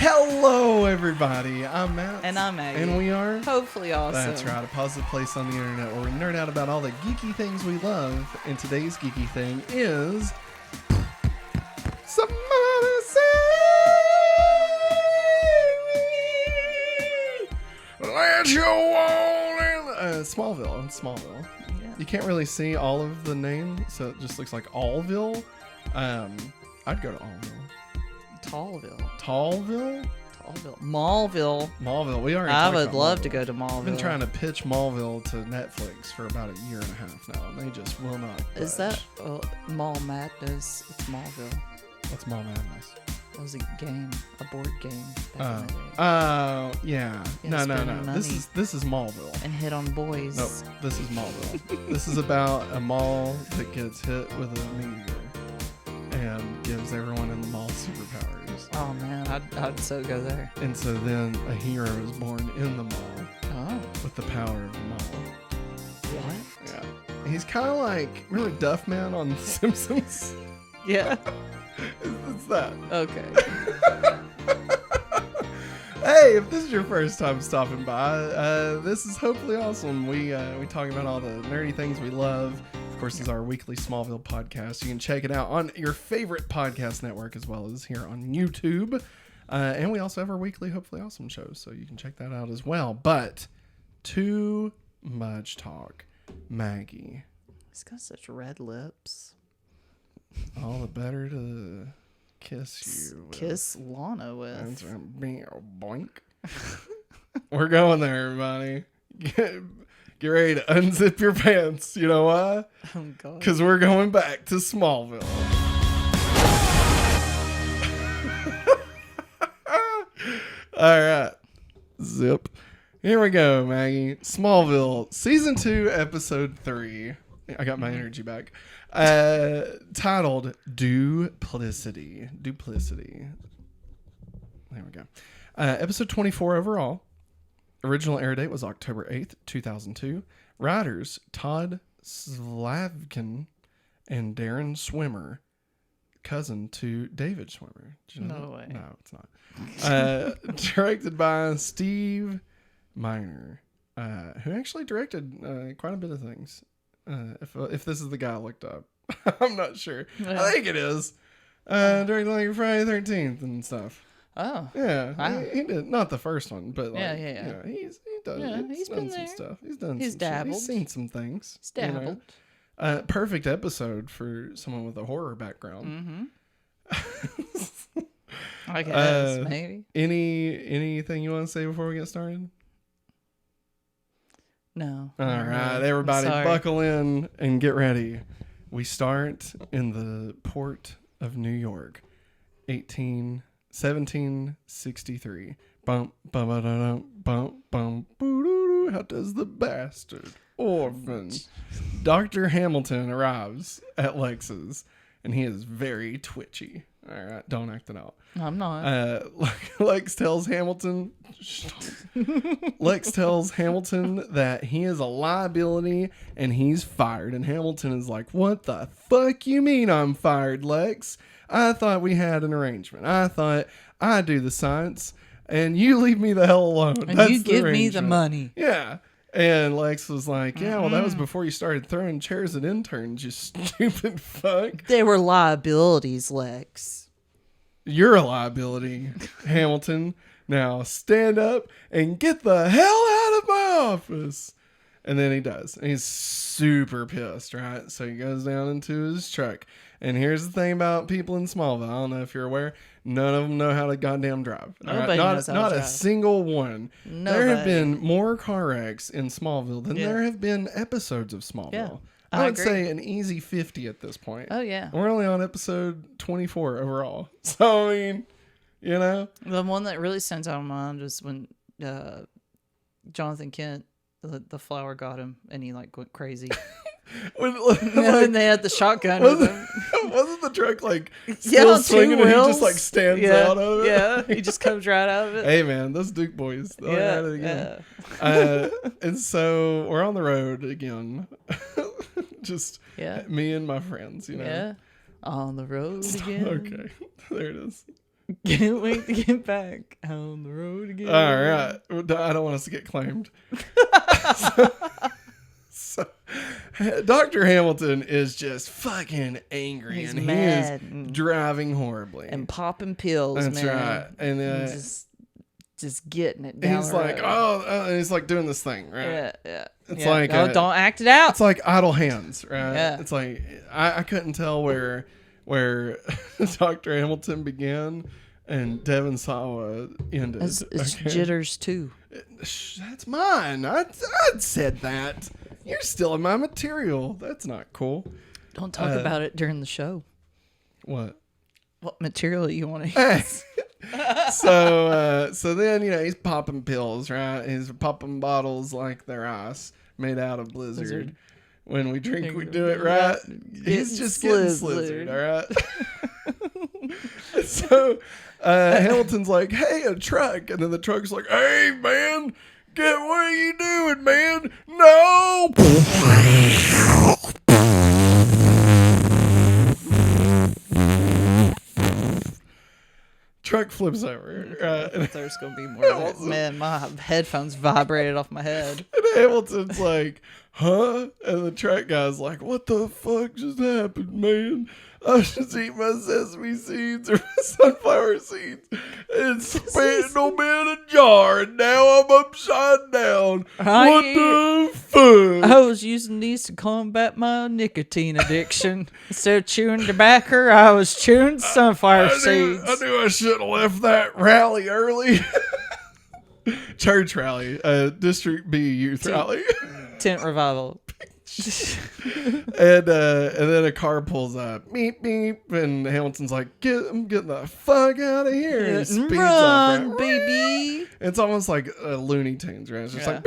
Hello, everybody. I'm Matt. And I'm Maggie. And we are... Hopefully awesome. That's right. A positive place on the internet where we nerd out about all the geeky things we love. And today's geeky thing is... Somebody save me. Let your wall in... Smallville. Yeah. You can't really see all of the name, so it just looks like Allville. I'd go to Allville. Tallville? Mallville. We already I would love Mallville. to go to Mallville. I've been trying to pitch Mallville to Netflix for about a year and a half now, and they just will not budge. Is that Mall Madness? It's Mallville. What's Mall Madness? It was a board game back in the day. Oh, yeah. No. Money. This is Mallville. And hit on boys. No, this is Mallville. This is about a mall that gets hit with a meteor and gives everyone in the mall superpowers. Oh man, I'd so go there. And so then a hero is born in the mall with the power of the mall. What? Yeah. He's kind of like, remember Duffman on The Simpsons? Yeah. It's that. Okay. Hey, if this is your first time stopping by, this is hopefully awesome. We talk about all the nerdy things we love. Of course, it's our weekly Smallville podcast. You can check it out on your favorite podcast network as well as here on YouTube. And we also have our weekly Hopefully Awesome shows, so you can check that out as well. But too much talk. Maggie. He's got such red lips. All the better to kiss you with. Kiss Lana with. That's right. Boink. We're going there, everybody. Get ready to unzip your pants. You know why? Oh, God. Because we're going back to Smallville. All right. Zip. Here we go, Maggie. Smallville, Season 2, Episode 3. I got my energy back. Titled Duplicity. There we go. Episode 24 overall. Original air date was October 8th, 2002. Writers Todd Slavkin and Darren Swimmer, cousin to David Schwimmer. Did you know No that? way. No, it's not. Directed by Steve Miner, who actually directed quite a bit of things. If this is the guy I looked up, I'm not sure. Yeah. I think it is. Directed like Friday the 13th and stuff. Oh. Yeah, Wow. he did not the first one, but like, Yeah. you know, he does. Yeah, He's he's done been some there. stuff. He's done. He's some dabbled. Shit. He's seen some things. He's dabbled. You know? Perfect episode for someone with a horror background. Mm-hmm. I guess, maybe. Anything you want to say before we get started? No. All right, everybody, buckle in and get ready. We start in the port of New York, 1763. Bump, bum, bum, bum, boo-doo-doo. How does the bastard orphan? Dr. Hamilton arrives at Lex's, and he is very twitchy. All right, don't act it out. I'm not. Lex tells Hamilton that he is a liability and he's fired. And Hamilton is like, "What the fuck you mean I'm fired, Lex? I thought we had an arrangement. I thought I do the science and you leave me the hell alone. And That's you the give me the arrangement." money. Yeah. And Lex was like, "Yeah, well, that was before you started throwing chairs at interns, you stupid fuck. They were liabilities, Lex. You're a liability, Hamilton. Now stand up and get the hell out of my office." And then he does. And he's super pissed, right? So he goes down into his truck. And here's the thing about people in Smallville. I don't know if you're aware. None of them know how to goddamn drive. Nobody knows how to not drive. a single one. Nobody. There have been more car wrecks in Smallville than Yeah. there have been episodes of Smallville. Yeah, I would agree. say an easy 50 at this point. Oh, yeah. We're only on episode 24 overall. So, I mean, you know. The one that really stands out in my mind was when Jonathan Kent, the flower got him, and he like went crazy. And they had the shotgun with him. Wasn't the truck like Yeah, still on swinging two and he wheels. just like stands Yeah, out of it? yeah, he just comes right out of it. Hey man, those Duke boys. They're at it again. And so we're on the road again. Just me and my friends, you know. Yeah. On the road again. Okay. There it is. Can't wait to get back on the road again. All right. I don't want us to get claimed. So, Dr. Hamilton is just fucking angry. He's and mad. He is driving horribly. And popping pills, That's man. right. And just getting it down he's the like, road. he's like doing this thing, right? Yeah. It's yeah. like... No, don't act it out. It's like idle hands, right? Yeah. It's like, I couldn't tell where Dr. Hamilton began and Devon Sawa ended. It's jitters, too. That's mine. I said that. You're still in my material. That's not cool. Don't talk about it during the show. What? What material you want to use? So then, he's popping pills, right? He's popping bottles like they're ice made out of Blizzard. When we drink, we do it right. He's just getting slizzard, all right? So Hamilton's like, hey, a truck. And then the truck's like, hey, man, what are you doing, man? No! Truck flips over. There's going to be more of it. Man, my headphones vibrated off my head. And Hamilton's like, huh? And the truck guy's like, what the fuck just happened, man? I should eat my sesame seeds or my sunflower seeds and spit them in a jar, and now I'm upside down. What the fuck? I was using these to combat my nicotine addiction. Instead of chewing tobacco, I was chewing sunflower seeds. I knew I should have left that rally early. Church rally, District B youth rally. Tent revival. And then a car pulls up, beep beep, and Hamilton's like, I'm getting the fuck out of here. And he speeds Run, off, right? baby. It's almost like Looney Tunes, right? It's just like,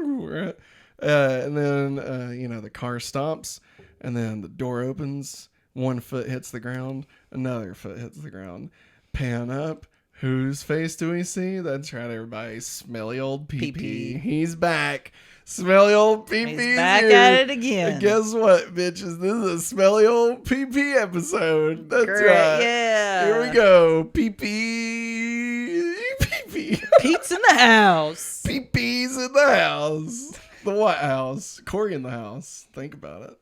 right? And then the car stops, and then the door opens. One foot hits the ground, another foot hits the ground. Pan up. Whose face do we see? That's right, everybody. Smelly old pee-pee. He's back. Smelly old pee-pee's He's back here. at it again. And guess what, bitches? This is a smelly old pee-pee episode. That's Great, right. yeah. Here we go. Pee-pee. Pee-pee. Pete's in the house. Pee-pee's in the house. The what house? Corey in the house. Think about it.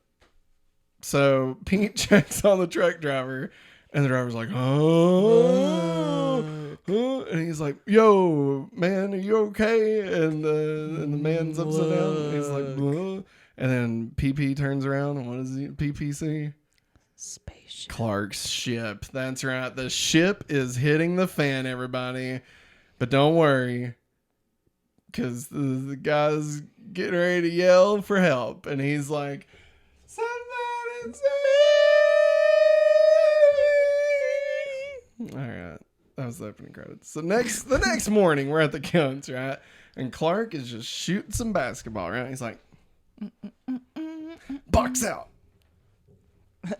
So Pete checks on the truck driver, and the driver's like, and he's like, yo, man, are you okay? And the man's upside down. And he's like, "Bleh." And then PP turns around, and what does PP see? Spaceship. Clark's ship. That's right. The ship is hitting the fan, everybody. But don't worry, because the guy's getting ready to yell for help. And he's like, somebody save me. All right. That was the opening credits. So the next morning, we're at the counts, right? And Clark is just shooting some basketball, right? He's like, box out.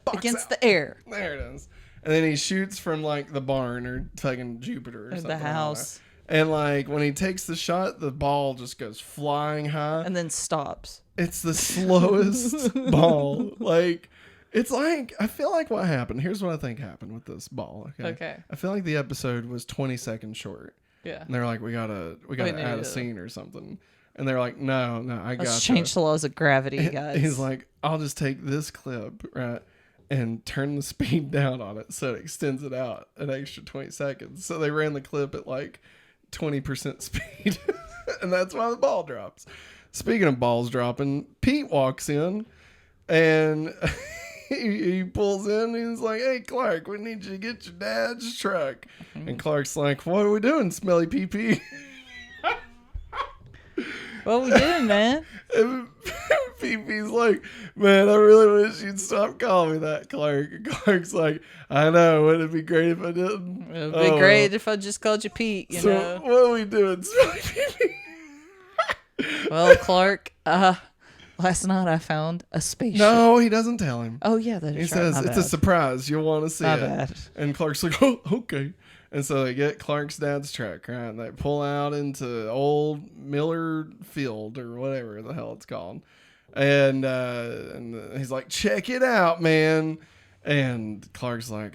Box Against out. the air. There it is. And then he shoots from like the barn or fucking Jupiter or something. The house. And like when he takes the shot, the ball just goes flying high. And then stops. It's the slowest ball. Like, it's like, I feel like what happened. Here's what I think happened with this ball. Okay. I feel like the episode was 20 seconds short. Yeah. And they're like, we gotta add a scene or something. And they're like, no, I got to change the laws of gravity, guys. He's like, I'll just take this clip, right, and turn the speed down on it so it extends it out an extra 20 seconds. So they ran the clip at like 20% speed. And that's why the ball drops. Speaking of balls dropping, Pete walks in and he pulls in. And he's like, hey, Clark, we need you to get your dad's truck. Mm-hmm. And Clark's like, what are we doing, smelly pee-pee? What we doing, man? And Pee-Pee's like, man, I really wish you'd stop calling me that, Clark. And Clark's like, I know. Wouldn't it be great if I didn't? It would be great if I just called you Pete, you know? What are we doing, smelly pee-pee? Well, Clark, last night I found a spaceship. No, he doesn't tell him. Oh, yeah, that is He says, it's a surprise. You'll want to see My it. bad. And Clark's like, oh, okay. And so they get Clark's dad's truck, right? And they pull out into old Miller Field or whatever the hell it's called. And he's like, check it out, man. And Clark's like,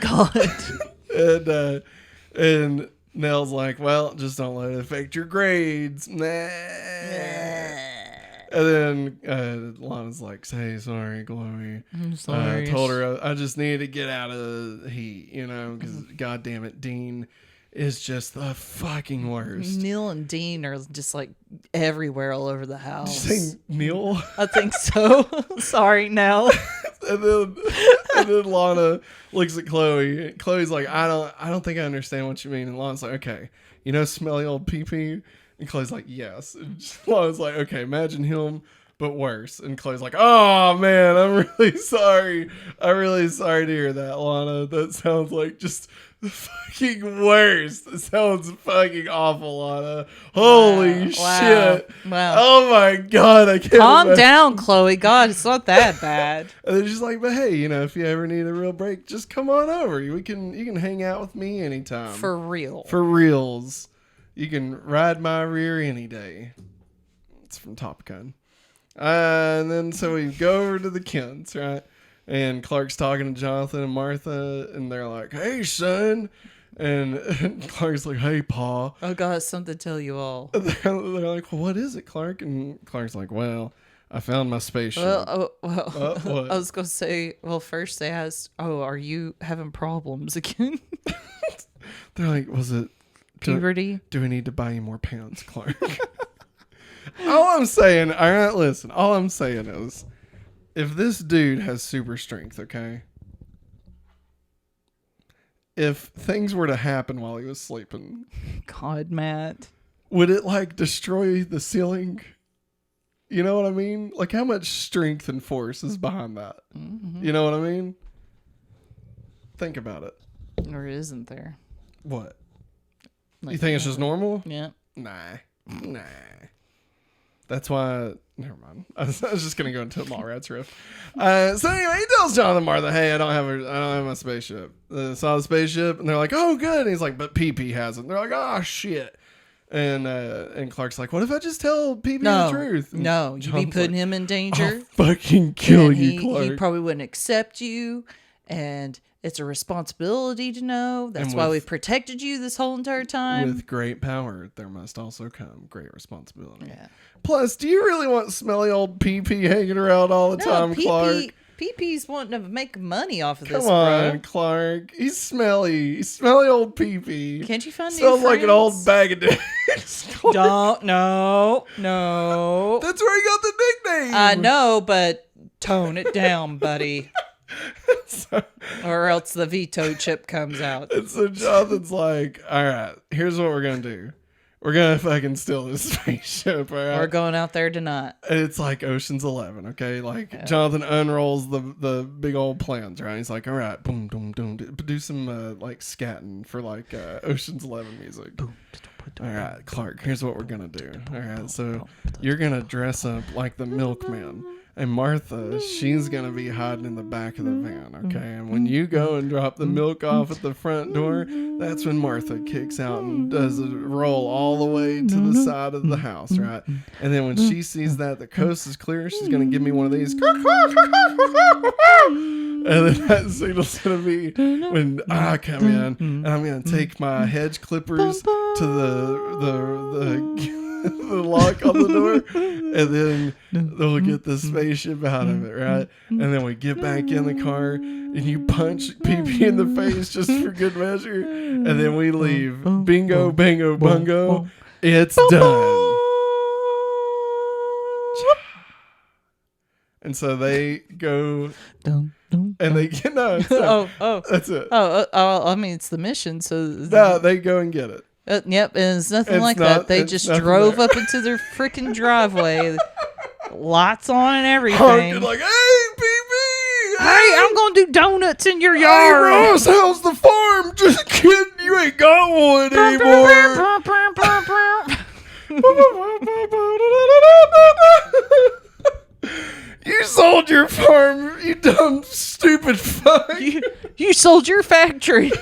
God. And Nell's like, well, just don't let it affect your grades. Nah. And then Lana's like, hey, sorry, Chloe. I'm sorry. I told her I just needed to get out of the heat, because God damn it, Dean is just the fucking worst. Neil and Dean are just like everywhere all over the house. Did you say Neil? I think so. Sorry, Nell. and then Lana looks at Chloe. Chloe's like, I don't think I understand what you mean. And Lana's like, okay, smelly old pee-pee? And Chloe's like, yes. And Lana's like, okay, imagine him, but worse. And Chloe's like, oh man, I'm really sorry. I'm really sorry to hear that, Lana. That sounds like just the fucking worst. That sounds fucking awful, Lana. Holy shit. Wow. Oh my God. I can't Calm down, Chloe. God, it's not that bad. And they're just like, but hey, if you ever need a real break, just come on over. You can hang out with me anytime. For real. For reals. You can ride my rear any day. It's from Top Gun. And then so we go over to the Kents, right? And Clark's talking to Jonathan and Martha, and they're like, hey, son. And Clark's like, hey, Pa. Oh, God, something to tell you all. And they're like, well, what is it, Clark? And Clark's like, well, I found my spaceship. Well, what? I was going to say, well, first they asked, oh, are you having problems again? They're like, was it puberty? Do we need to buy you more pants, Clark? All I'm saying is, if this dude has super strength, okay? If things were to happen while he was sleeping, God, Matt, would it destroy the ceiling? You know what I mean? How much strength and force is behind that? Mm-hmm. You know what I mean? Think about it. Or isn't there? What? You think it's just normal? Yeah. Nah. That's why. Never mind. I was just gonna go into a Mallrats riff. So anyway, he tells Jonathan and Martha, "Hey, I don't have my spaceship. Saw the spaceship," and they're like, "Oh, good." And he's like, "But PP hasn't." They're like, "Oh shit." And Clark's like, "What if I just tell PP the truth?" And no, you'd be putting him in danger. I'll fucking kill you, Clark. He probably wouldn't accept you, and it's a responsibility to know. That's why we've protected you this whole entire time. With great power, there must also come great responsibility. Yeah. Plus, do you really want smelly old PP hanging around all the time, Clark? PP's wanting to make money off of this, Come on, bro. Clark. He's smelly. He's smelly old PP. Can't you find new Smells like friends? an old bag of dicks. Don't, no. That's where he got the nickname. I know, but tone it down, buddy. Or else the veto chip comes out. And so Jonathan's like, all right, here's what we're going to do. We're going to fucking steal this spaceship, all right? We're going out there tonight. And it's like Ocean's 11, okay? Jonathan unrolls the big old plans, right? He's like, all right, boom, boom, boom. Do some, scatting for, Ocean's 11 music. All right, Clark, here's what we're going to do. All right, so you're going to dress up like the milkman. And Martha, she's going to be hiding in the back of the van, okay? And when you go and drop the milk off at the front door, that's when Martha kicks out and does a roll all the way to the side of the house, right? And then when she sees that the coast is clear, she's going to give me one of these. And then that signal's going to be when I come in, and I'm going to take my hedge clippers to the the lock on the door, and then they'll get the spaceship out of it, right? And then we get back in the car, and you punch PP in the face just for good measure, and then we leave. Bingo, bango, bungo. It's done. And so they go, and they get that's it. I mean, it's the mission, so No, they go and get it. Yep, and it's nothing like that. They just drove up into their freaking driveway, lights on and everything. Honking like, hey, PP! Hey, I'm gonna do donuts in your yard. Hey, Ross, how's the farm? Just kidding, you ain't got one anymore. You sold your farm, you dumb, stupid fuck. You sold your factory.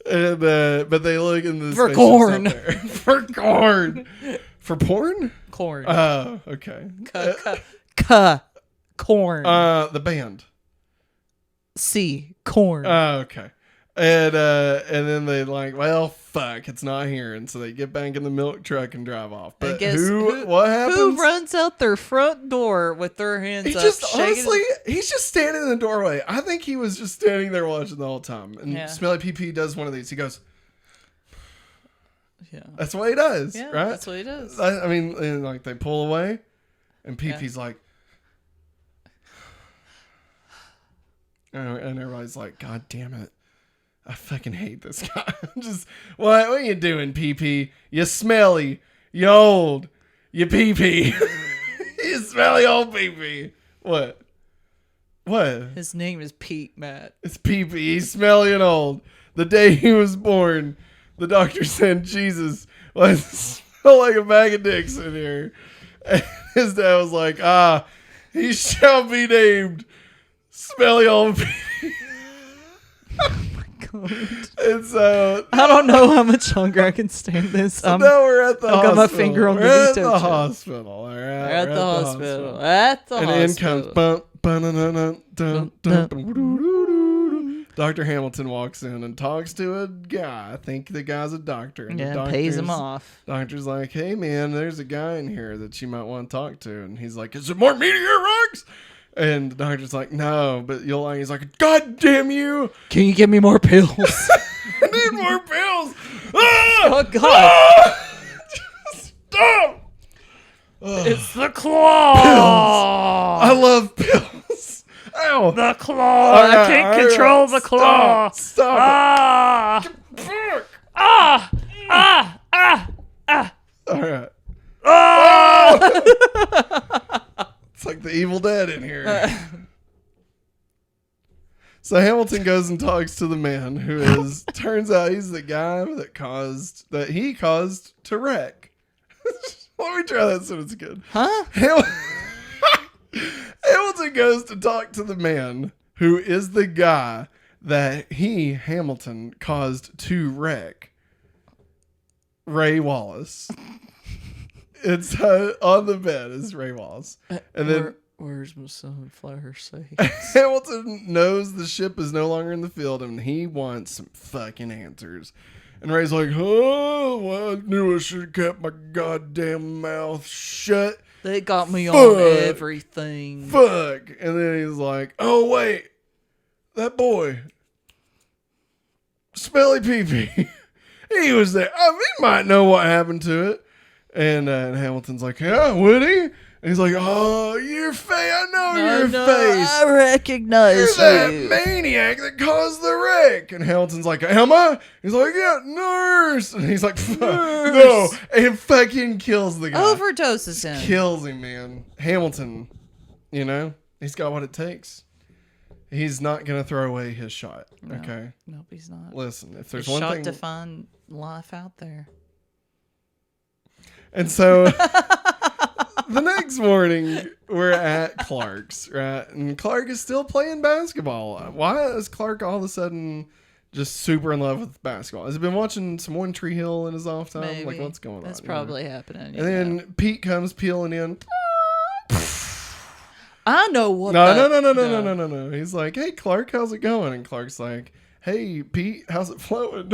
And but they look in the for corn. For corn. For porn? Corn. Oh, okay. Corn. The band. C. Corn. Oh, okay. And then they like, well, fuck, it's not here, and so they get back in the milk truck and drive off. But what happens? Who runs out their front door with their hands up? He's just standing in the doorway. I think he was just standing there watching the whole time. And Smelly PP does one of these. He goes, yeah, that's what he does, right? That's what he does. I mean, and like they pull away, and PP's like, and everybody's like, God damn it. I fucking hate this guy. Just, what are you doing, PP? You smelly, you old, you PP. You smelly old PP. What? His name is Pete, Matt. It's PP. He's smelly and old. The day he was born, the doctor said, Jesus, why does it smell like a bag of dicks in here? And his dad was like, he shall be named Smelly Old PP. And so I don't know how much longer I can stand this. So now we're at the hospital. I've got my finger on the veto. At the hospital. All right. We're at the hospital. At the hospital. And in comes Dr. Hamilton walks in and talks to a guy. I think the guy's a doctor. And the pays him off. Doctor's like, hey man, there's a guy in here that you might want to talk to. And he's like, is it more meteorites? And the doctor's like, no, but you'll like, he's like, God damn you. Can you give me more pills? I need more pills. Oh, God. Stop. It's the claw. Pills. I love pills. Ow. The claw. I can't control the claw. Stop it. All right. It's like the Evil Dead in here. So Hamilton goes and talks to the man who is, turns out he's the guy that he caused to wreck. Let me try that sentence again. Huh? Hamilton goes to talk to the man who is the guy that Hamilton, caused to wreck. Ray Wallace. It's on the bed is Ray Wallace. And then where's my sunflower seeds? Hamilton knows the ship is no longer in the field and he wants some fucking answers. And Ray's like, oh, well, I knew I should have kept my goddamn mouth shut. They got me on everything. Fuck. And then he's like, oh, wait. That boy. Smelly Pee-Pee. He was there. He might know what happened to it. And Hamilton's like, yeah, would he? And he's like, oh, your face. I know your face. I recognize You're that maniac that caused the wreck. And Hamilton's like, am I? He's like, yeah, nurse. And he's like, no. And fucking kills the guy. Overdoses him. Kills him, man. Hamilton, he's got what it takes. He's not going to throw away his shot. No, okay? Nope, he's not. Listen, if there's his one shot thing to find life out there. And so the next morning, we're at Clark's, right? And Clark is still playing basketball. Why is Clark all of a sudden just super in love with basketball? Has he been watching some One Tree Hill in his off time? Maybe. Like, what's going on? That's probably happening. And then Pete comes peeling in. I know what. No. He's like, hey, Clark, how's it going? And Clark's like, hey, Pete, how's it flowing?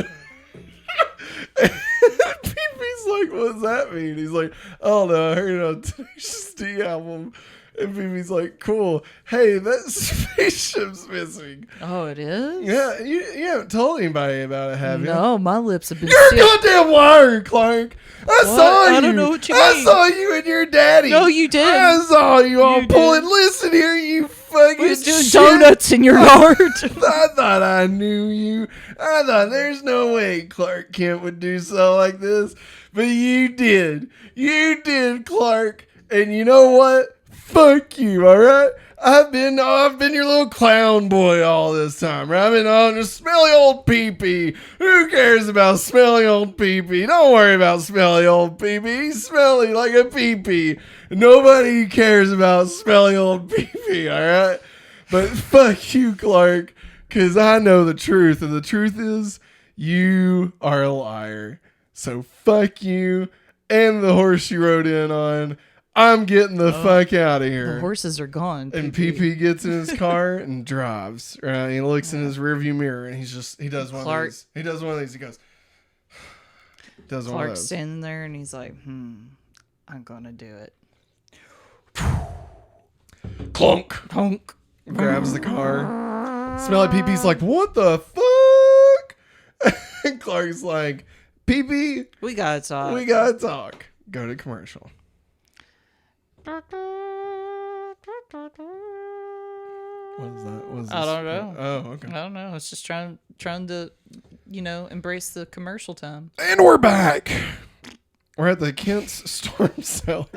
Pee-Pee's like, what does that mean? He's like, oh no, I heard it on Tenacious D album. And Pee-Pee's like, cool. Hey, that spaceship's missing. Oh, it is? Yeah, you haven't told anybody about it, have you? No, my lips have been You're a goddamn liar, Clark. I saw you. I don't know what you mean. I saw you and your daddy. No, you did. I saw you all pulling. Listen here, you fucking we was doing shit. Donuts in your yard. I thought I knew you. I thought there's no way Clark Kent would do something like this. But you did. You did, Clark. And you know what? Fuck you, all right? I've been your little clown boy all this time, right? I've been on just smelly old pee-pee. Who cares about smelly old pee-pee? Don't worry about smelly old pee-pee. He's smelly like a pee-pee. Nobody cares about smelly old pee-pee, all right? But fuck you, Clark, because I know the truth, and the truth is you are a liar. So fuck you and the horse you rode in on. I'm getting the fuck out of The here. horses are gone. And PP gets in his car and drives. Right? He looks in his rearview mirror and he does one of these. He does one of these. He goes. Does one of Clark's those. standing there and he's like, I'm gonna do it. Clunk. Clunk. Grabs the car. Smelly PP's like, what the fuck? And Clark's like, PP, We gotta talk. we gotta talk. Go to commercial. What is that? What is I this? don't know. Oh, okay. I don't know. It's just trying to, embrace the commercial time. And we're back. We're at the Kent's storm cellar.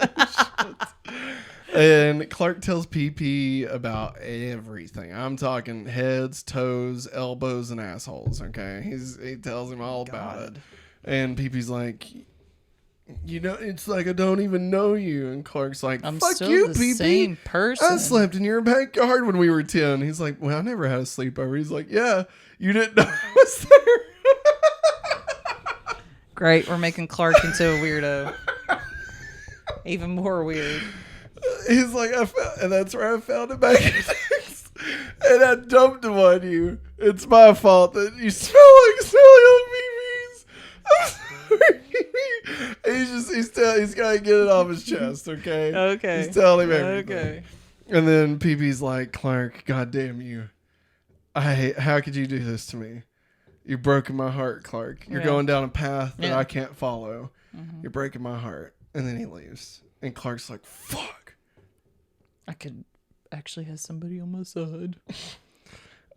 And Clark tells PP about everything. I'm talking heads, toes, elbows, and assholes. Okay, he tells him all about it. And PP's like, it's like I don't even know you. And Clark's like, I'm fuck still you, the PP. same person. I slept in your backyard when we were 10. He's like, well, I never had a sleepover. He's like, yeah, you didn't know I was there. Great, we're making Clark into a weirdo. Even more weird. He's like, and that's where I found it back in Texas. And I dumped him on you. It's my fault that you smell like silly old BBs. I'm sorry. He's got to get it off his chest, okay? Okay. He's telling him everything. Okay. And then PP's like, Clark, goddamn you. How could you do this to me? You've broken my heart, Clark. You're going down a path that I can't follow. Mm-hmm. You're breaking my heart. And then he leaves. And Clark's like, fuck. I could actually have somebody on my side.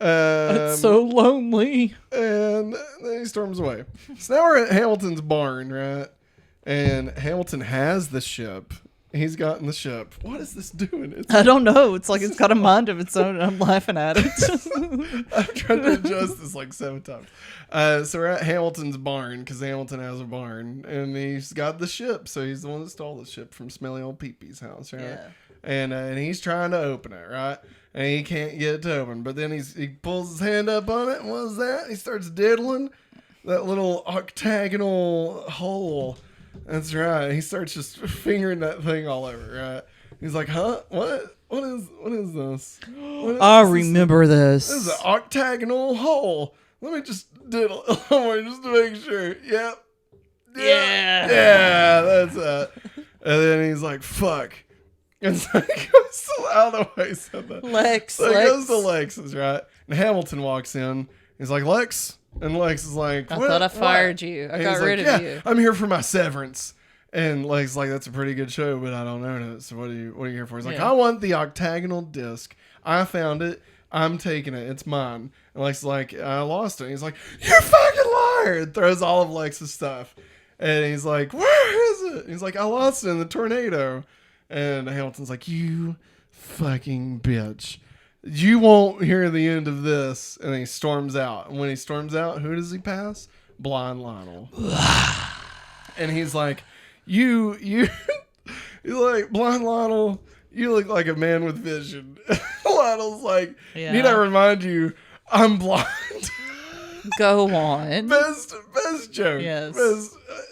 It's so lonely. And then he storms away. So now we're at Hamilton's barn, right? And Hamilton has the ship. He's gotten the ship. What is this doing? I don't know. It's like it's got a mind of its own and I'm laughing at it. I've tried to adjust this like 7 times. So we're at Hamilton's barn because Hamilton has a barn. And he's got the ship. So he's the one that stole the ship from Smelly Old Pee-Pee's house, right? Yeah. And he's trying to open it, right? And he can't get it to open. But then he pulls his hand up on it. And what is that? He starts diddling that little octagonal hole. That's right. He starts just fingering that thing all over, right? He's like, huh? What? What is this? I remember this. This is an octagonal hole. Let me just diddle more just to make sure. Yep. Yeah, that's it. And then he's like, fuck. And so he goes to, I don't know why he said that. Lex. So he goes to Lex's, right? And Hamilton walks in. He's like, Lex? And Lex is like, I thought I fired you. I got rid of you. I'm here for my severance. And Lex is like, that's a pretty good show, but I don't own it. So what are you here for? He's like, I want the octagonal disc. I found it. I'm taking it. It's mine. And Lex is like, I lost it. And he's like, you fucking liar. And throws all of Lex's stuff. And he's like, where is it? And he's like, I lost it in the tornado. And Hamilton's like, you fucking bitch. You won't hear the end of this. And he storms out. And when he storms out, who does he pass? Blind Lionel. And he's like, you're like, Blind Lionel, you look like a man with vision. Lionel's like, need I remind you, I'm blind. Go on. Best joke. Yes.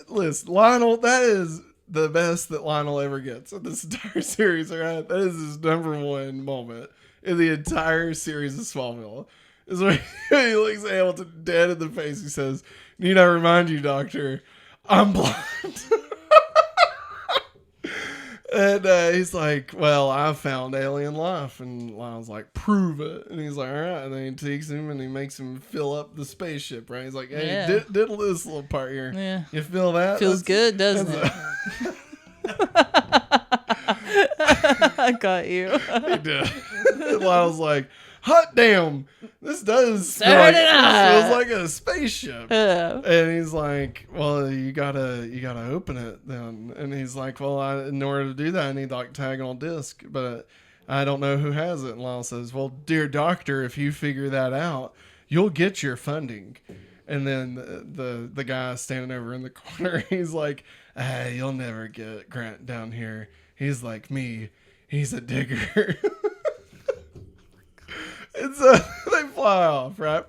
Listen, Lionel, that is the best that Lionel ever gets in this entire series, all right? That is his number one moment in the entire series of Smallville. Is when he looks at Hamilton dead in the face. He says, need I remind you, Doctor, I'm blind. And he's like, well, I found alien life. And Lionel's like, prove it. And he's like, all right. And then he takes him and he makes him fill up the spaceship, right? He's like, hey, diddle this little part here. Yeah. You feel that? Feels good, doesn't it? I got you. He did. And Lionel's like, hot damn, this does feels like a spaceship. Yeah. And he's like, well, you gotta open it then. And he's like, well, in order to do that, I need the octagonal disc, but I don't know who has it. And Lionel says, well, dear doctor, if you figure that out, you'll get your funding. And then the guy standing over in the corner, he's like, you'll never get Grant down here. He's like me. He's a digger. And so they fly off, right?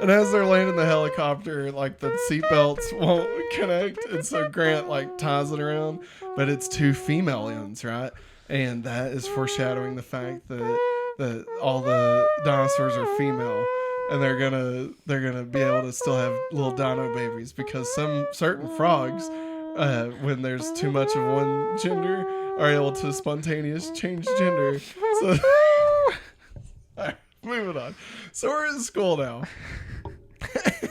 And And as they're landing the helicopter, like the seatbelts won't connect, and so Grant like ties it around, but it's 2 female ends, right? And that is foreshadowing the fact that all the dinosaurs are female, and they're gonna be able to still have little dino babies, because some certain frogs, when there's too much of one gender, are able to spontaneous change gender. So, all right, moving on. So we're in school now,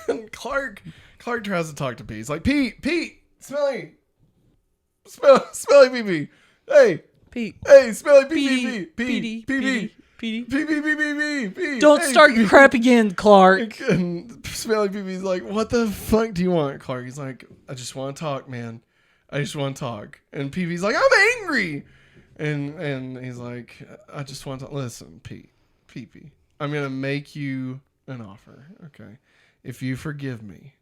and Clark tries to talk to Pete. He's like, Pete, smelly pee. Hey, Pete. Hey, smelly pee. Don't start your crap again, Clark. And Smelly Pee-Pee's like, what the fuck do you want, Clark? He's like, I just want to talk, man. I just want to talk. And Pee-Pee's like, I'm angry. And he's like, I just want to listen, Pee-Pee. I'm going to make you an offer, okay? If you forgive me,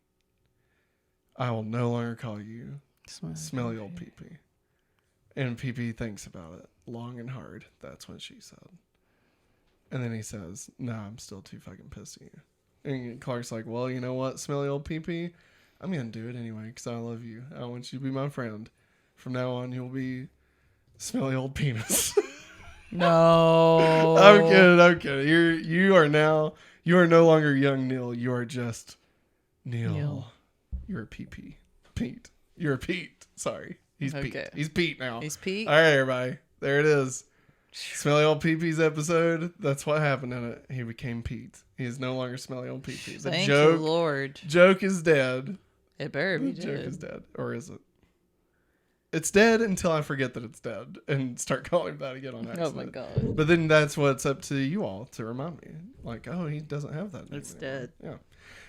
I will no longer call you smelly old Pee-Pee. And Pee-Pee thinks about it long and hard. That's what she said. And then he says, nah, I'm still too fucking pissed at you. And Clark's like, well, you know what, smelly old Pee-Pee? I'm going to do it anyway because I love you. I want you to be my friend. From now on, you'll be smelly old penis. No. I'm kidding. You are no longer young Neil. You are just Neil. You're a Pee-Pee. Pete. You're a Pete. Sorry. He's okay. Pete. He's Pete now. He's Pete. All right, everybody. There it is. Smelly old Pee-Pee's episode. That's what happened in it. He became Pete. He is no longer smelly old Pee-Pee. Thank you, Lord. Joke is dead. It better be dead. Joke is dead. Or is it? It's dead until I forget that it's dead and start calling him that again on accident. Oh my God. But then that's what's up to you all to remind me. Like, oh, he doesn't have that name It's anymore. dead. Yeah.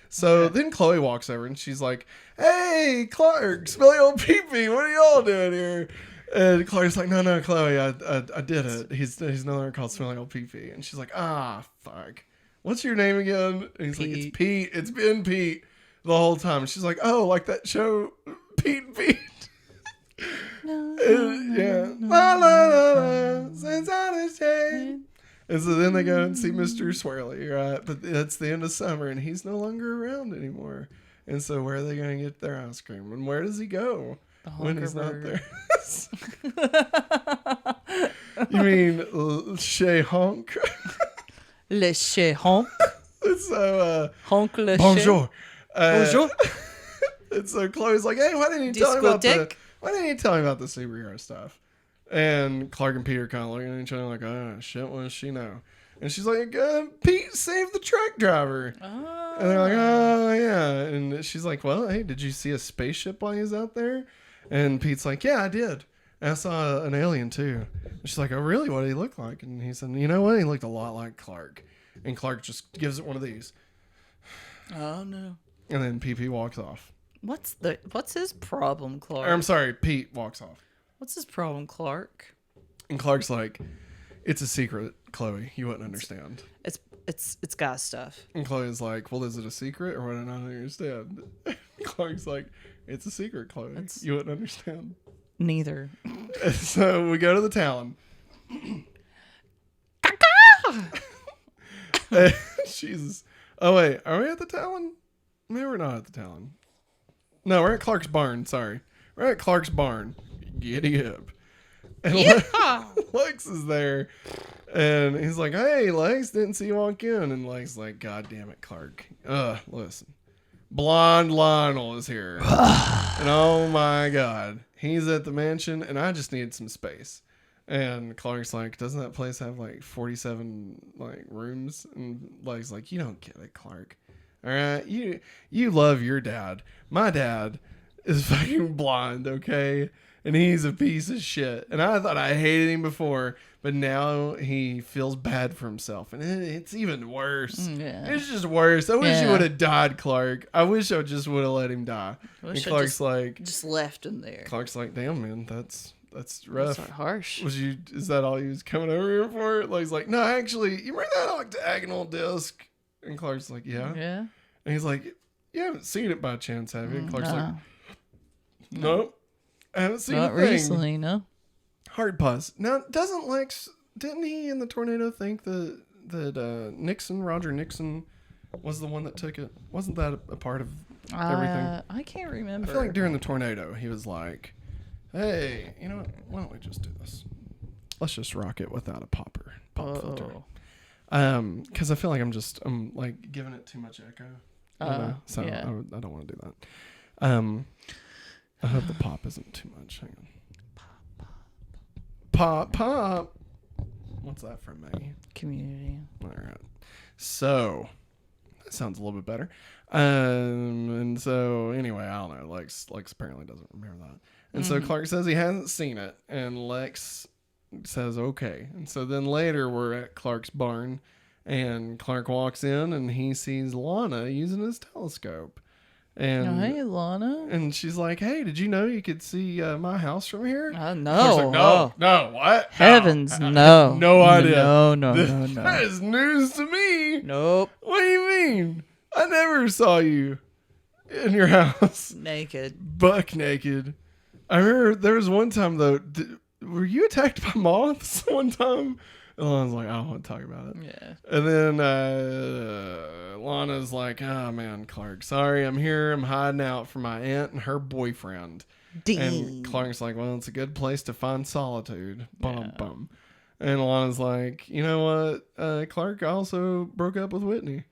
So then Chloe walks over and she's like, hey, Clark, smelly old Pee-Pee, what are y'all doing here? And Clark's like, no, Chloe, I did it. He's no longer called smelly old Pee-Pee. And she's like, fuck. What's your name again? And he's like, it's Pete. It's been Pete the whole time. And she's like, oh, like that show, Pete and Pete. Yeah. La, la, la, la, since I was changed. And so then they go and see Mr. Swirly, right? But it's the end of summer and he's no longer around anymore. And so where are they going to get their ice cream? And where does he go when he's not there? You mean Chez Honk? Le Chez Honk. So, Honk le Bonjour. Bonjour. And so Chloe's like, hey, why didn't you tell me about the superhero stuff? And Clark and Peter kind of looking at each other like, oh, shit, what does she know? And she's like, Pete saved the truck driver. Oh. And they're like, oh, yeah. And she's like, well, hey, did you see a spaceship while he was out there? And Pete's like, yeah, I did. And I saw an alien, too. And she's like, oh, really? What did he look like? And he said, you know what? He looked a lot like Clark. And Clark just gives it one of these. Oh, no. And then Pee-Pee walks off. What's his problem, Clark? Or, I'm sorry, Pete walks off. What's his problem, Clark? And Clark's like, it's a secret, Chloe. You wouldn't understand. It's guy stuff. And Chloe's like, well, is it a secret or what? I don't understand. Clark's like, it's a secret, Chloe. You wouldn't understand. Neither. And so we go to the town. Jesus. Oh, wait. Are we at the town? Maybe we're not at the town. No, we're at Clark's barn. Sorry. We're at Clark's barn. Giddy up. And Lex is there. And he's like, hey, Lex, didn't see you walk in. And Lex is like, God damn it, Clark. Listen. Blonde Lionel is here. And oh my God. He's at the mansion and I just need some space. And Clark's like, doesn't that place have like 47 like rooms? And Lex like, you don't get it, Clark. All right, you love your dad. My dad is fucking blonde, okay? And he's a piece of shit. And I thought I hated him before, but now he feels bad for himself. And it's even worse. Yeah. It's just worse. I wish he would have died, Clark. I wish I just would have let him die. And Clark's like... just left him there. Clark's like, damn, man, that's rough. That's harsh. Is that all he was coming over here for? Like, he's like, no, actually, you bring that octagonal disc. And Clark's like, yeah. Yeah. And he's like, you haven't seen it by chance, have you? And Clark's like, nope. I haven't seen it. Not recently, no. Hard pause. Now, didn't he in the tornado think that Roger Nixon was the one that took it. Wasn't that a part of everything? I can't remember. I feel like during the tornado, he was like, hey, you know what? Why don't we just do this? Let's just rock it without a pop filter. Because I feel like I'm like giving it too much echo. So yeah. I don't want to do that. I hope the pop isn't too much. Hang on. Pop. What's that from, Maggie? Community. All right. So that sounds a little bit better. And so anyway, I don't know. Lex apparently doesn't remember that. And so Clark says he hasn't seen it, and Lex says okay. And so then later we're at Clark's barn, and Clark walks in and he sees Lana using his telescope. And hey, Lana. And she's like, hey, did you know you could see my house from here? No. Like, no, what? Heavens, no. no. No idea. No. That is news to me. Nope. What do you mean? I never saw you in your house. Naked. Buck naked. I remember there was one time, though, were you attacked by moths one time? And Lana's like, I don't want to talk about it. Yeah. And then Lana's like, oh, man, Clark, sorry, I'm here. I'm hiding out from my aunt and her boyfriend. Dean. And Clark's like, well, it's a good place to find solitude. Bum, Yeah. bum. And Lana's like, you know what? Clark also broke up with Whitney.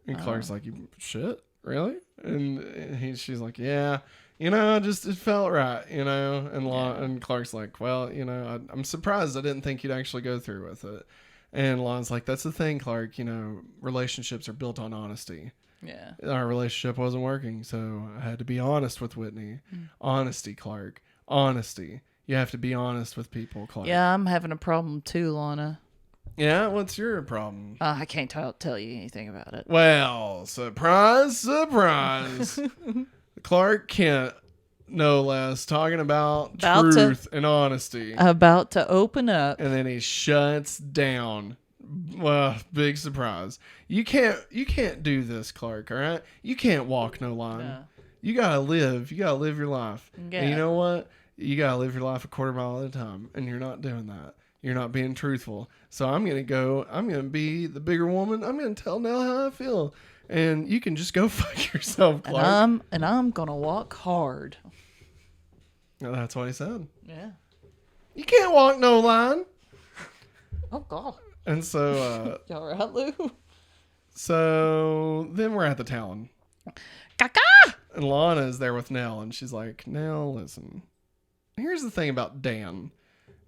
And Clark's like, you shit? Really? And she's like, yeah. You know, it felt right, you know? And Clark's like, well, you know, I'm surprised I didn't think you'd actually go through with it. And Lana's like, that's the thing, Clark. You know, relationships are built on honesty. Yeah. Our relationship wasn't working, so I had to be honest with Whitney. Honesty, Clark. Honesty. You have to be honest with people, Clark. Yeah, I'm having a problem too, Lana. Yeah? What's your problem? I can't tell you anything about it. Well, surprise, surprise. Clark Kent, no less, talking about truth and honesty. About to open up. And then he shuts down. Well, big surprise. You can't do this, Clark, all right? You can't walk no line. No. You gotta live. You gotta live your life. Yeah. And you know what? You gotta live your life a quarter mile at a time. And you're not doing that. You're not being truthful. So I'm gonna be the bigger woman. I'm gonna tell Nell how I feel. And you can just go fuck yourself, Clark. And I'm gonna walk hard. No, that's what he said. Yeah. You can't walk no line. Oh God. And so Y'all right, Lou? so then we're at the town. Caca! And Lana is there with Nell, and she's like, Nell, listen. Here's the thing about Dan.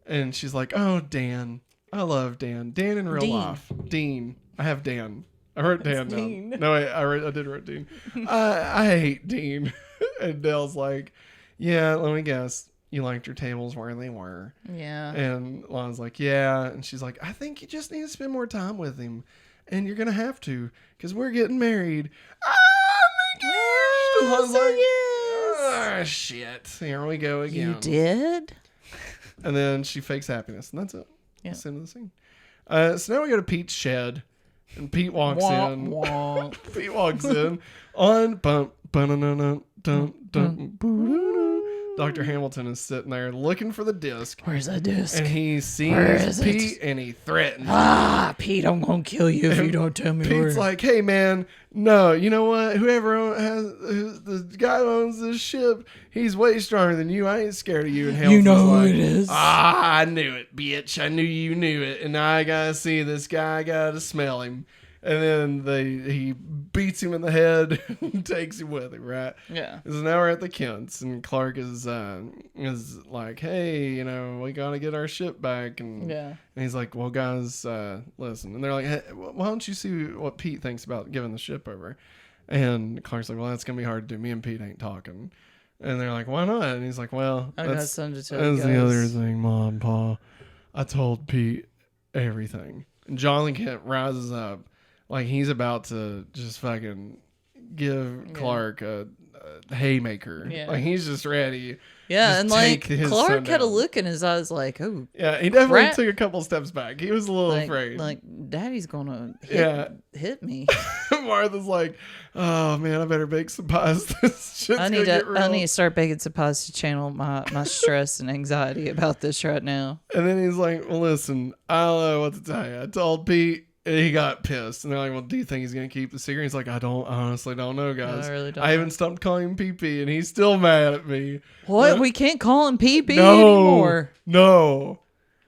And she's like, oh, Dan. I love Dan. Dan in real life. Dean. I have Dan. I wrote Dan down. Dean. No, I did write Dean. I hate Dean. And Nell's like, yeah, let me guess. You liked your tables where they were. Yeah. And Lana's like, yeah. And she's like, I think you just need to spend more time with him. And you're going to have to, because we're getting married. Oh, my gosh. And Lana's like, oh, shit. Here we go again. You did? And then she fakes happiness. And that's it. Yeah. That's the end of the scene. So now we go to Pete's shed. And Pete walks in. Pete walks in on bump. Dr. Hamilton is sitting there looking for the disc. Where's that disc? And he sees Pete and he threatens. Pete, I'm going to kill you if you don't tell me where. Pete's like, hey, man, no, you know what? The guy who owns this ship, he's way stronger than you. I ain't scared of you. And Hamilton's you know like, who it is. I knew it, bitch. I knew you knew it. And now I got to see this guy. I got to smell him. And then he beats him in the head and takes him with him, right? Yeah. So now we're at the Kents, and Clark is like, hey, you know, we got to get our ship back. And he's like, well, guys, listen. And they're like, hey, why don't you see what Pete thinks about giving the ship over? And Clark's like, well, that's going to be hard to do. Me and Pete ain't talking. And they're like, why not? And he's like, well, I got something to tell you that's guys. the other thing, Mom, Pa. I told Pete everything. And John Kent rises up. Like, he's about to just fucking give Clark a haymaker. Yeah. Like, he's just ready. Yeah, and like, Clark had a down. look in his eyes like, oh. Yeah, he definitely took a couple steps back. He was a little afraid. Like, Daddy's going to hit me. Martha's like, oh, man, I better bake some pies. This shit's I gonna get real. need to start baking some pies to channel my stress and anxiety about this right now. And then he's like, well, listen, I don't know what to tell you. I told Pete And he got pissed. And they're like, well, do you think he's going to keep the secret? He's like, I honestly don't know, guys. I really don't I haven't stopped calling him PP, and he's still mad at me. What? We can't call him PP anymore. No,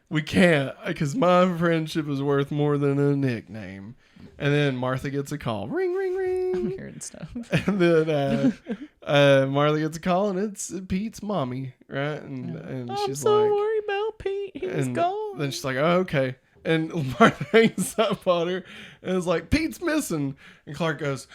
we can't, because my friendship is worth more than a nickname. And then Martha gets a call. Ring, ring, ring. I'm hearing stuff. And then Martha gets a call, and it's Pete's mommy, right? And I'm she's so like, worried about Pete. He's gone. Then she's like, oh, okay. And Martha hangs up on her and is like, Pete's missing. And Clark goes,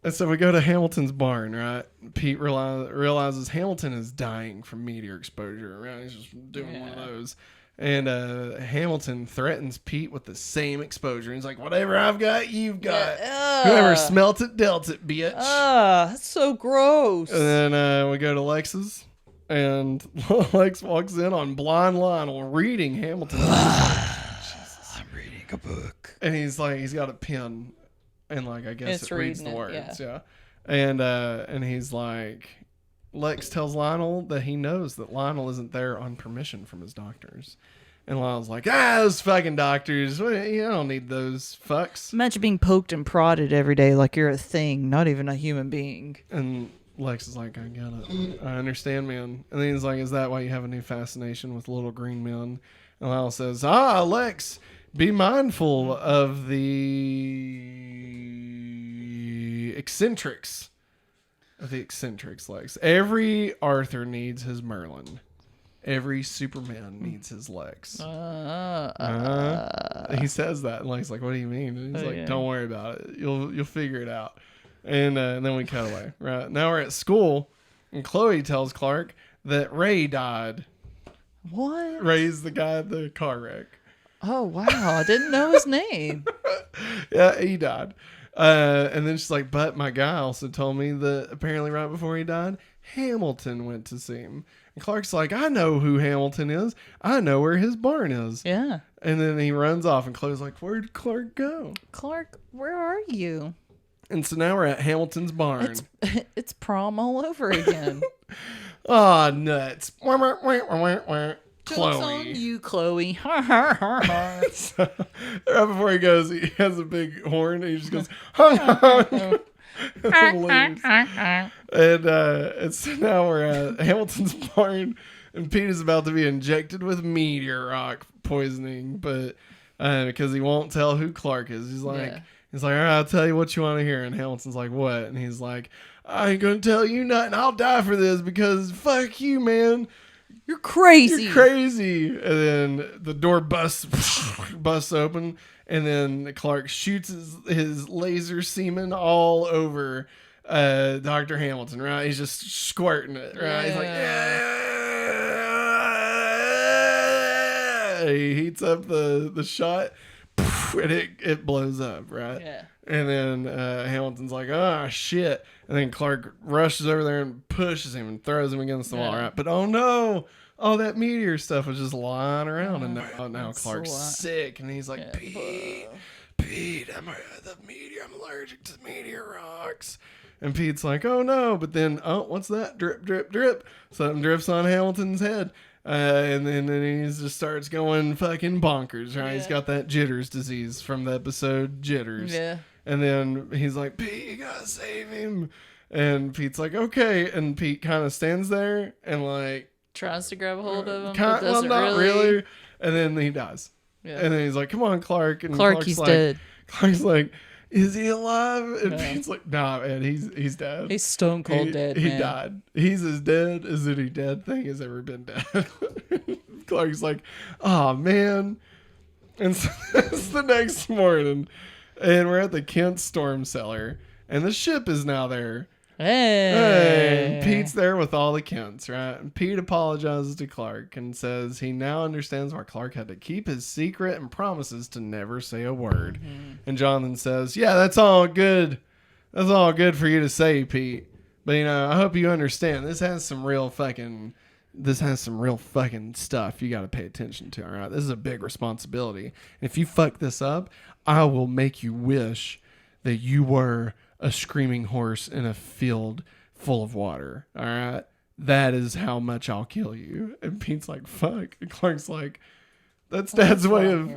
and so we go to Hamilton's barn, right? Pete realizes Hamilton is dying from meteor exposure, right? He's just doing one of those. And Hamilton threatens Pete with the same exposure. He's like, whatever I've got, you've got. Whoever smelt it, dealt it, bitch. That's so gross. And then we go to Lex's. And Lex walks in on blind Lionel reading Hamilton. I'm reading a book. And he's like, he's got a pen. And like, I guess it reads the words. Yeah. And he's like, Lex tells Lionel that he knows that Lionel isn't there on permission from his doctors. And Lionel's like, those fucking doctors. You don't need those fucks. Imagine being poked and prodded every day like you're a thing, not even a human being. And Lex is like, I get it. I understand, man. And then he's like, is that why you have a new fascination with little green men? And Lyle says, Lex, be mindful of the eccentrics. Lex. Every Arthur needs his Merlin. Every Superman needs his Lex. He says that. And Lex like, what do you mean? And he's like, don't worry about it. You'll figure it out. And then we cut away. Right now we're at school, and Chloe tells Clark that Ray died. What? Ray's the guy at the car wreck. Oh wow! I didn't know his name. Yeah, he died. And then she's like, but my guy also told me that apparently right before he died, Hamilton went to see him. And Clark's like, I know who Hamilton is. I know where his barn is. Yeah. And then he runs off, and Chloe's like, where did Clark go? Clark, where are you? And so now we're at Hamilton's barn. It's prom all over again. Aw, nuts. Joke's on you, Chloe. So, right before he goes, he has a big horn, and he just goes, and so now we're at Hamilton's barn, and Pete is about to be injected with meteor rock poisoning, but because he won't tell who Clark is. He's like, all right, I'll tell you what you want to hear. And Hamilton's like, what? And he's like, I ain't going to tell you nothing. I'll die for this because fuck you, man. You're crazy. You're crazy. And then the door busts open. And then Clark shoots his laser semen all over Dr. Hamilton, right? He's just squirting it, right? Yeah. He's like, yeah. He heats up the shot. And it blows up, right? Yeah. And then Hamilton's like, oh, shit. And then Clark rushes over there and pushes him and throws him against the wall, right? But oh, no. All that meteor stuff was just lying around. And now Clark's sick. And he's like, Pete, I'm allergic to meteor rocks. And Pete's like, oh, no. But then, what's that? Drip, drip, drip. Something drips on Hamilton's head. And then he just starts going fucking bonkers, right? Yeah. He's got that jitters disease from the episode Jitters. Yeah. And then he's like, Pete, you gotta save him. And Pete's like, okay. And Pete kind of stands there and like tries to grab a hold of him, but doesn't not really. And then he dies. Yeah. And then he's like, come on, Clark. And Clark's like, dead. Clark's like, is he alive? And Pete's like, nah, man, he's dead. He's stone cold dead, He man. died. He's as dead as any dead thing has ever been dead. Clark's like, oh, man. And so it's the next morning, and we're at the Kent storm cellar, and the ship is now there. Hey. And Pete's there with all the Kents, right? And Pete apologizes to Clark and says he now understands why Clark had to keep his secret and promises to never say a word. Mm-hmm. And Jonathan says, yeah, that's all good. That's all good for you to say, Pete. But, I hope you understand. This has some real fucking stuff you got to pay attention to, all right? This is a big responsibility. And if you fuck this up, I will make you wish that you were a screaming horse in a field full of water. All right. That is how much I'll kill you. And Pete's like, fuck. And Clark's like, that's Dad's way of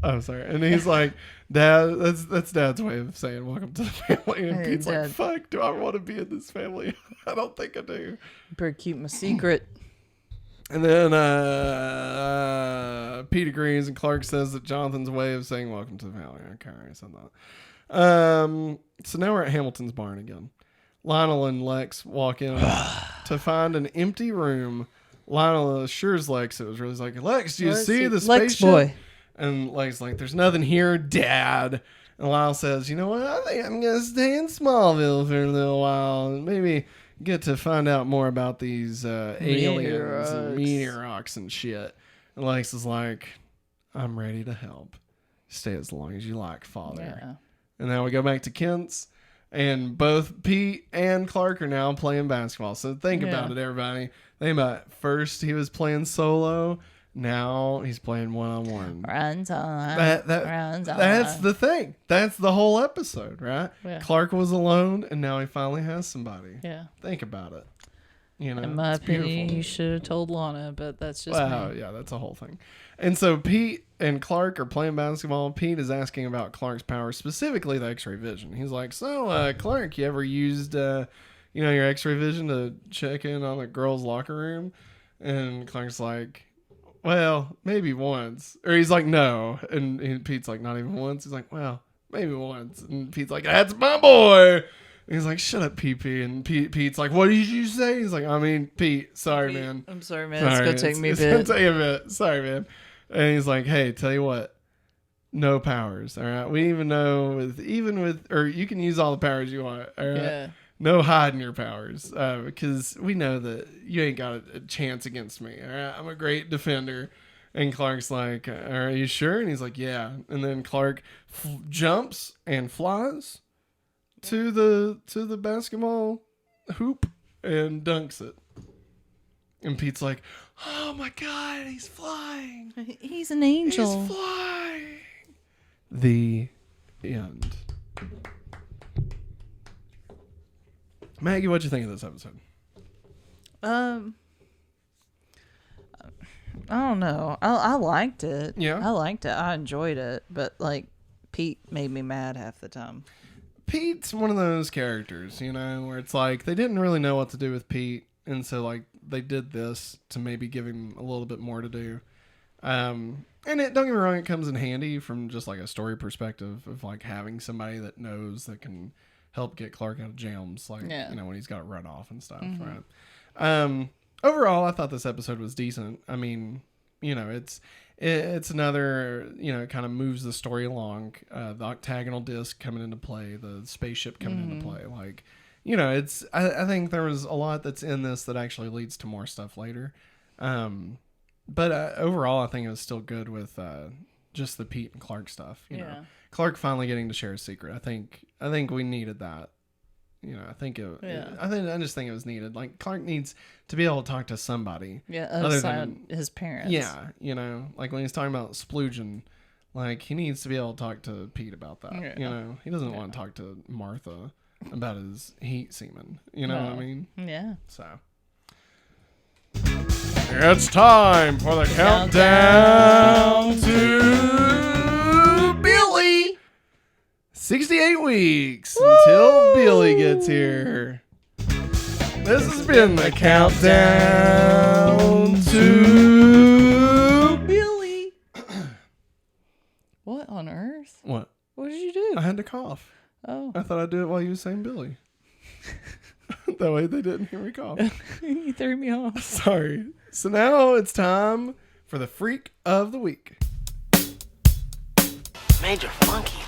Oh, sorry. And he's like, Dad, that's Dad's way of saying welcome to the family. And Hey, Pete's Dad. like, fuck, do I want to be in this family? I don't think I do. Better keep my secret. And then Pete agrees, and Clark says that Jonathan's way of saying welcome to the family. Okay, I said that. So now we're at Hamilton's barn again. Lionel and Lex walk in to find an empty room. Lionel assures Lex it was really like, Lex, do you see the Lex spaceship? boy. And Lex like, there's nothing here, Dad. And Lionel says, you know what? I think I'm going to stay in Smallville for a little while and maybe get to find out more about these aliens and meteor rocks and shit. And Lex is like, I'm ready to help. Stay as long as you like, Father. Yeah. And now we go back to Kent's, and both Pete and Clark are now playing basketball. So think about it, everybody. Think about it. First he was playing solo. Now he's playing one-on-one. Runs on. That's the thing. That's the whole episode, right? Yeah. Clark was alone, and now he finally has somebody. Yeah. Think about it. You know, In my it's opinion, beautiful. you should have told Lana, but that's just me. Yeah, that's a whole thing. And so Pete and Clark are playing basketball. Pete is asking about Clark's powers, specifically the X-ray vision. He's like, so, Clark, you ever used, your X-ray vision to check in on a girl's locker room? And Clark's like, well, maybe once. Or he's like, no. And Pete's like, not even once. He's like, well, maybe once. And Pete's like, that's my boy. And he's like, shut up, PP. And Pete's like, what did you say? He's like, I mean, Pete, sorry, man. I'm sorry, man. It's going to take me a bit. It's going to take a bit. Sorry, man. And he's like, hey, tell you what. No powers. All right. We even know or you can use all the powers you want. All right. Yeah. No hiding your powers, because we know that you ain't got a chance against me. All right, I'm a great defender. And Clark's like, "Are you sure?" And he's like, "Yeah." And then Clark jumps and flies to the basketball hoop and dunks it. And Pete's like, "Oh my God, he's flying! He's an angel. He's flying!" The end. Maggie, what'd you think of this episode? I don't know. I liked it. Yeah? I liked it. I enjoyed it. But, Pete made me mad half the time. Pete's one of those characters, where it's like they didn't really know what to do with Pete. And so, they did this to maybe give him a little bit more to do. And don't get me wrong, it comes in handy from just, a story perspective of, having somebody that knows that can help get Clark out of jams, when he's got to run off and stuff, right? Overall, I thought this episode was decent. I mean, it's another, it kind of moves the story along. The octagonal disc coming into play, the spaceship coming into play, I think there was a lot that's in this that actually leads to more stuff later. But overall, I think it was still good with just the Pete and Clark stuff. You know, Clark finally getting to share a secret. I think we needed that. I just think it was needed. Clark needs to be able to talk to somebody. Yeah, other than his parents. Yeah, when he's talking about splooging, he needs to be able to talk to Pete about that. Yeah. He doesn't want to talk to Martha about his heat semen. You know what I mean? Yeah. So. It's time for the countdown to Billy. 68 weeks until Billy gets here. This has been the countdown to Billy. What on earth? What? What did you do? I had to cough. Oh. I thought I'd do it while you were saying Billy. That way they didn't hear me cough. You threw me off. Sorry. So now it's time for the Freak of the Week. Major Funky.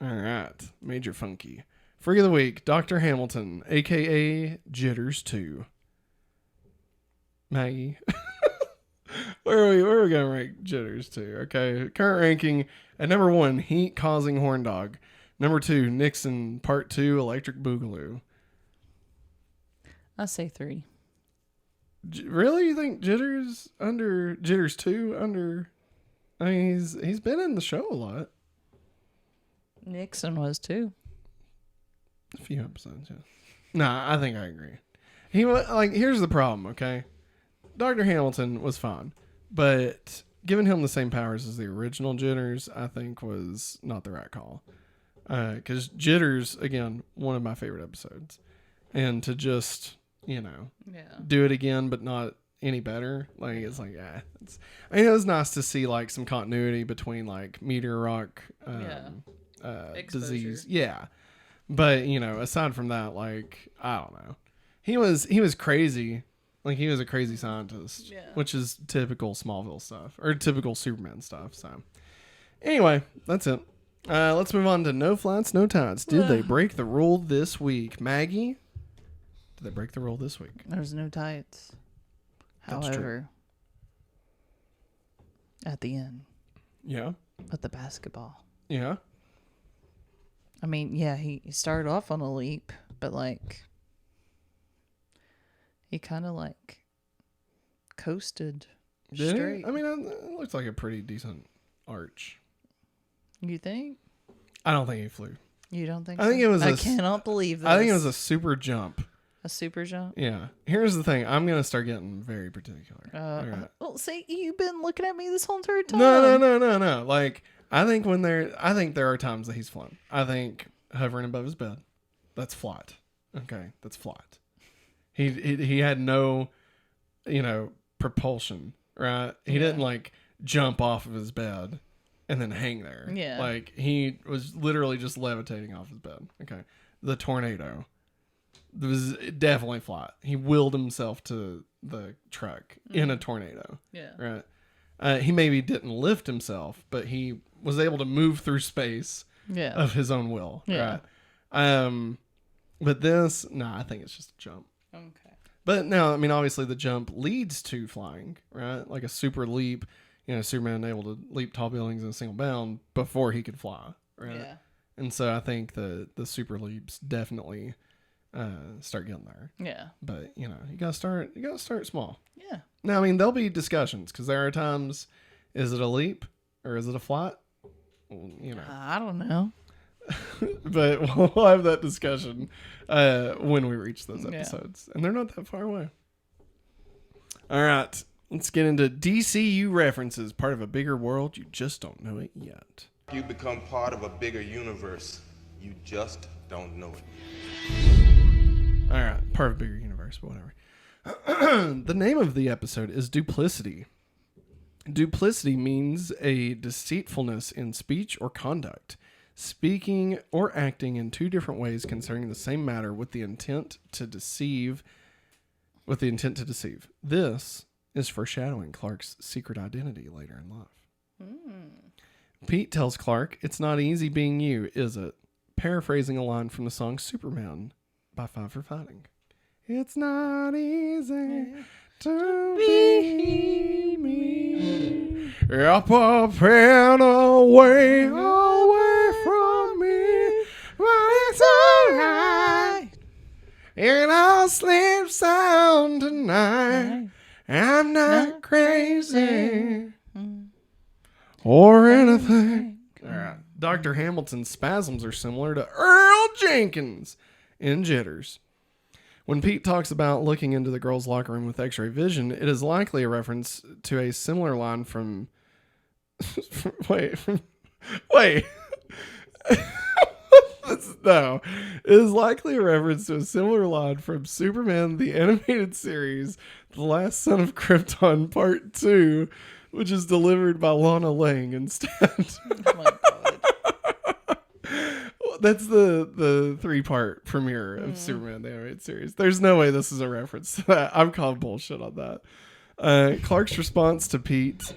All right. Major Funky. Freak of the Week, Dr. Hamilton, a.k.a. Jitters 2. Maggie. Where are we going to rank Jitters 2? Okay. Current ranking at number 1, Heat Causing Horn Dog. Number 2, Nixon Part 2, Electric Boogaloo. I say 3. Really? You think Jitters 2 under? I mean, he's been in the show a lot. Nixon was too. A few episodes, yeah. Nah, I think I agree. He was here's the problem, okay? Dr. Hamilton was fine, but giving him the same powers as the original Jitters, I think, was not the right call. Because Jitters, again, one of my favorite episodes. And to just, do it again, but not any better. Like, it's like, it was nice to see, like, some continuity between, like, meteor rock disease. Yeah. But, aside from that, like, I don't know. He was crazy. Like, he was a crazy scientist, which is typical Smallville stuff, or typical Superman stuff. So, anyway, that's it. Let's move on to No Flats, No Tides. Did they break the rule this week? Maggie, did they break the rule this week? There's no tights. However, at the end. Yeah. With the basketball. Yeah. I mean, yeah, he started off on a leap, but, like, he kind of, like, coasted straight. I mean, it looks like a pretty decent arch. You think? I don't think he flew. You don't think I think it was I cannot believe this. I think it was a super jump. A super jump? Yeah. Here's the thing. I'm going to start getting very particular. Right. Well, see, you've been looking at me this whole entire time. No. Like, I think there are times that he's flown. I think hovering above his bed, that's flat. Okay, that's flat. He had no, propulsion, right? He didn't, like, jump off of his bed and then hang there. Yeah. Like, he was literally just levitating off his bed. Okay. The tornado was definitely flat. He willed himself to the truck in a tornado. Yeah. Right. He maybe didn't lift himself, but he was able to move through space of his own will. Yeah. Right. But this, I think it's just a jump. Okay. But no, I mean, obviously the jump leads to flying, right? Like a super leap. Superman able to leap tall buildings in a single bound before he could fly, right? Yeah. And so I think the super leaps definitely start getting there. Yeah. But you gotta start small. Yeah. Now, I mean, there'll be discussions because there are times, is it a leap or is it a flat? I don't know. But we'll have that discussion when we reach those episodes, and they're not that far away. All right. Let's get into DCU references, part of a bigger world. You just don't know it yet. You become part of a bigger universe. You just don't know it. All right, part of a bigger universe, but whatever. The name of the episode is Duplicity. Duplicity means a deceitfulness in speech or conduct, speaking or acting in two different ways concerning the same matter with the intent to deceive. This is foreshadowing Clark's secret identity later in life. Pete tells Clark, "It's not easy being you, is it?" Paraphrasing a line from the song Superman by Five for Fighting. It's not easy to be me. Up a pen away from me. But it's alright. And I'll sleep sound tonight. I'm not crazy or anything. All right. Dr. Hamilton's spasms are similar to Earl Jenkins in Jitters. When Pete talks about looking into the girls' locker room with X-ray vision, it is likely a reference to a similar line from... Wait. No. It is likely a reference to a similar line from Superman, the animated series, The Last Son of Krypton, Part 2, which is delivered by Lana Lang instead. Oh my God. That's the 3-part premiere of Superman, the animated series. There's no way this is a reference to that. I'm calling bullshit on that. Clark's response to Pete's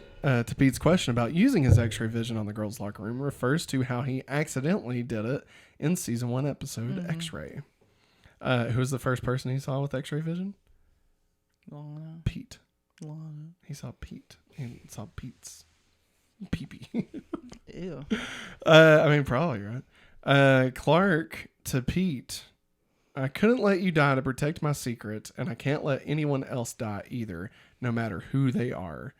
question about using his X-ray vision on the girls' locker room refers to how he accidentally did it in season 1 episode X-ray. Who was the first person he saw with X-ray vision? Lana. Pete. Lana. He saw Pete. He saw Pete's pee-pee. Ew. I mean, probably, right? Clark to Pete. I couldn't let you die to protect my secret, and I can't let anyone else die either, no matter who they are.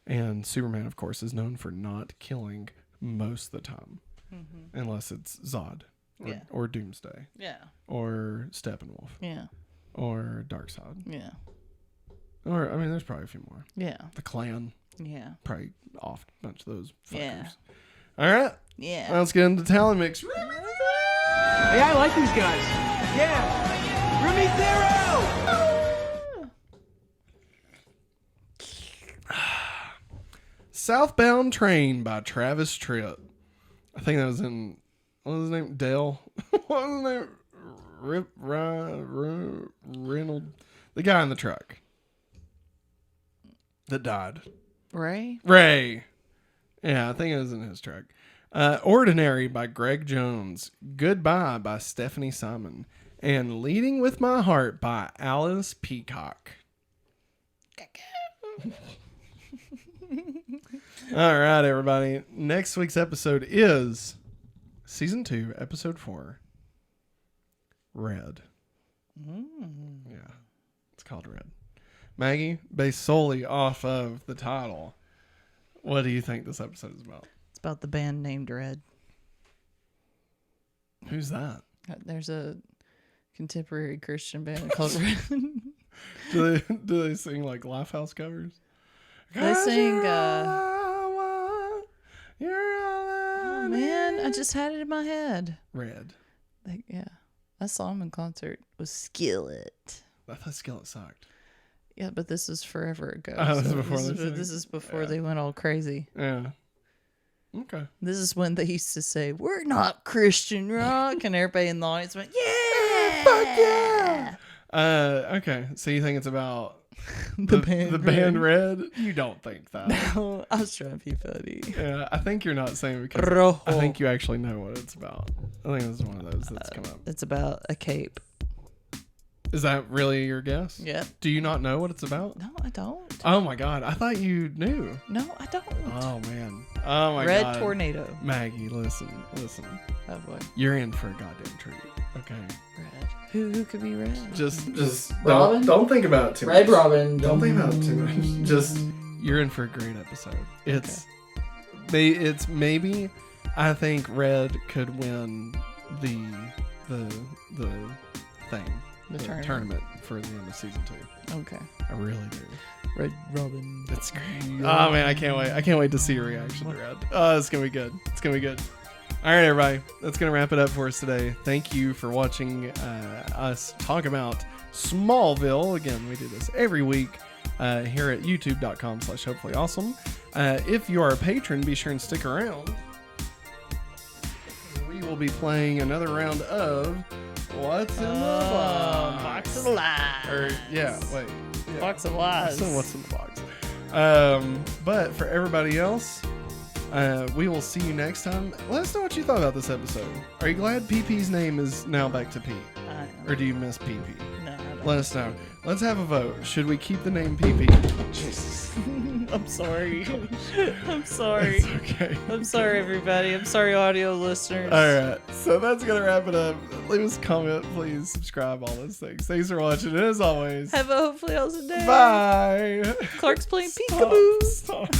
And Superman, of course, is known for not killing most of the time. Unless it's Zod. Or Doomsday. Yeah. Or Steppenwolf. Yeah. Or Darkseid. Yeah. Or, I mean, there's probably a few more. Yeah. The Clan. Yeah. Probably off a bunch of those fuckers. Yeah. All right. Yeah. Let's get into talent mix. Hey, I like these guys. Yeah. Remy Zero! Southbound Train by Travis Tritt. I think that was in, what was his name? Dale? What was his name? Reynolds. The guy in the truck that died. Ray? Yeah, I think it was in his truck. Ordinary by Greg Jones. Goodbye by Stephanie Simon. And Leading with My Heart by Alice Peacock. All right, everybody. Next week's episode is Season 2, Episode 4. Red. Yeah, it's called Red. Maggie, based solely off of the title, what do you think this episode is about? It's about the band named Red. Who's that? There's a contemporary Christian band called Red. Do they sing like Lifehouse covers? They sing, You're all I man, I need. just had it in my head. Red. Yeah. I saw him in concert with Skillet. I thought Skillet sucked. Yeah, but this was forever ago. Oh, this is before this, they sang. this is before they went all crazy. Yeah. Okay. This is when they used to say, "We're not Christian rock," and everybody in the audience went, "Yeah, fuck yeah!" Okay. So you think it's about The band band Red? You don't think that? No, I was trying to be funny. Yeah, I think you're not saying because Rojo. I think you actually know what it's about. I think this is one of those that's come up. It's about a cape. Is that really your guess? Yep. Do you not know what it's about? No, I don't. Oh my god, I thought you knew. No, I don't. Oh man. Oh my Red god. Tornado. Maggie, listen. Oh boy. You're in for a goddamn treat. Okay. Red. Who could be red? Just Robin? don't think about it too Red much. Robin. Don't think about it too much. Just you're in for a great episode. It's maybe I think Red could win the thing. The tournament for the end of season 2. Okay. I really do. Red Robin. That's great. Oh man, I can't wait. I can't wait to see your reaction to Red. Oh, it's gonna be good. It's gonna be good. All right, everybody. That's gonna wrap it up for us today. Thank you for watching us talk about Smallville. Again, we do this every week here at youtube.com/hopefullyawesome. If you are a patron, be sure and stick around. We will be playing another round of What's in the Box? Box of Lies. Or yeah, wait. Yeah. Box of Lies. So what's in the box? But for everybody else, we will see you next time. Let us know what you thought about this episode. Are you glad PP's name is now back to Pete? Or do you miss PP? No, I don't. Let us know. Let's have a vote. Should we keep the name PP? I'm sorry. I'm sorry. It's okay. I'm sorry, everybody. I'm sorry, audio listeners. All right. So that's going to wrap it up. Leave us a comment. Please subscribe, all those things. Thanks for watching. And as always, Have a hopefully awesome day. bye. Clark's playing peekaboo. Stop.